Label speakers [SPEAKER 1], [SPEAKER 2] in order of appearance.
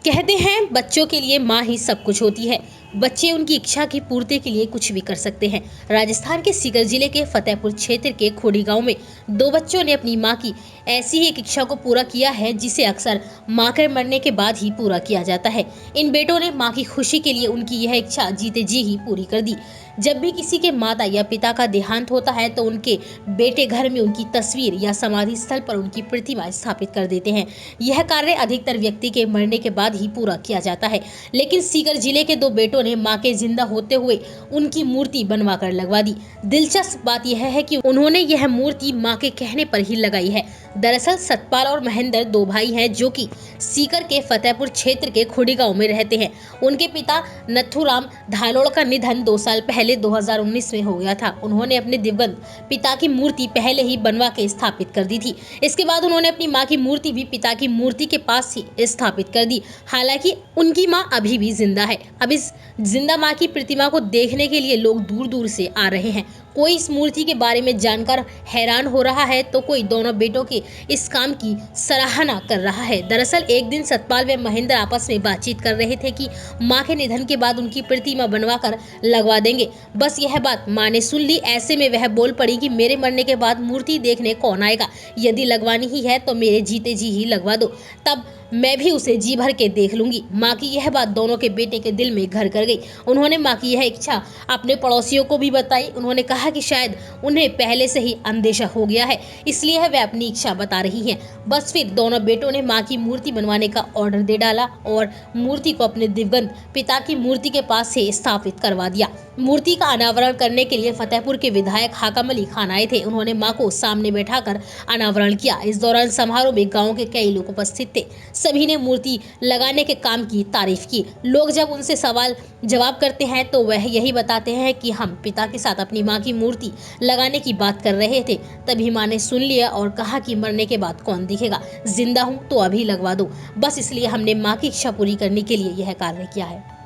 [SPEAKER 1] कहते हैं बच्चों के लिए माँ ही सब कुछ होती है। बच्चे उनकी इच्छा की पूर्ति के लिए कुछ भी कर सकते हैं। राजस्थान के सीकर जिले के फतेहपुर क्षेत्र के खोड़ी गांव में दो बच्चों ने अपनी मां की ऐसी ही एक इच्छा को पूरा किया है जिसे अक्सर मां के मरने के बाद ही पूरा किया जाता है। इन बेटों ने मां की खुशी के लिए उनकी यह इच्छा जीते जी ही पूरी कर दी। जब भी किसी के माता या पिता का देहांत होता है तो उनके बेटे घर में उनकी तस्वीर या समाधि स्थल पर उनकी प्रतिमा स्थापित कर देते हैं। यह कार्य अधिकतर व्यक्ति के मरने के बाद ही पूरा किया जाता है, लेकिन सीकर जिले के दो बेटों ने मां के जिंदा होते हुए उनकी मूर्ति बनवा कर लगवा दी। दिलचस्प बात यह है कि उन्होंने यह मूर्ति मां के कहने पर ही लगाई है। दरअसल सतपाल और महेंद्र दो भाई हैं जो कि सीकर के फतेहपुर क्षेत्र के खुड़ी गांव में रहते हैं। उनके पिता नथुराम धालोड़ का निधन 2 साल पहले 2019 में हो गया था। उन्होंने अपने दिवंगत पिता की मूर्ति पहले ही बनवा के स्थापित कर दी थी। इसके बाद उन्होंने अपनी मां की मूर्ति भी पिता की मूर्ति के पास ही स्थापित कर दी। हालांकि उनकी मां अभी भी जिंदा है। अब इस जिंदा मां की प्रतिमा को देखने के लिए लोग दूर दूर से आ रहे हैं। कोई इस मूर्ति के बारे में जानकर हैरान हो रहा है तो कोई दोनों बेटों के इस काम की सराहना कर रहा है। दरअसल एक दिन सतपाल व महेंद्र आपस में बातचीत कर रहे थे कि मां के निधन के बाद उनकी प्रतिमा बनवा कर लगवा देंगे। बस यह बात मां ने सुन ली। ऐसे में वह बोल पड़ी कि मेरे मरने के बाद मूर्ति देखने कौन आएगा, यदि लगवानी ही है तो मेरे जीते जी ही लगवा दो, तब मैं भी उसे जी भर के देख लूंगी। मां की यह बात दोनों के बेटे के दिल में घर कर गई। उन्होंने मां की यह इच्छा अपने पड़ोसियों को भी बताई। उन्होंने कहा कि शायद उन्हें पहले से ही अंदेशा हो गया है, इसलिए वह अपनी इच्छा बता रही हैं। बस फिर दोनों बेटों ने मां की मूर्ति बनवाने का ऑर्डर दे डाला और मूर्ति को अपने दिवंगत पिता की मूर्ति के पास से स्थापित करवा दिया। मूर्ति का अनावरण करने के लिए फतेहपुर के विधायक हाकम अली खान आए थे। उन्होंने मां को सामने बैठाकर अनावरण किया। इस दौरान समारोह में गाँव के कई लोग उपस्थित थे। सभी ने मूर्ति लगाने के काम की तारीफ की। लोग जब उनसे सवाल जवाब करते हैं तो वह यही बताते हैं कि हम पिता के साथ अपनी मां की मूर्ति लगाने की बात कर रहे थे, तभी मां ने सुन लिया और कहा कि मरने के बाद कौन दिखेगा, जिंदा हूं तो अभी लगवा दो। बस इसलिए हमने मां की इच्छा पूरी करने के लिए यह कार्य किया है।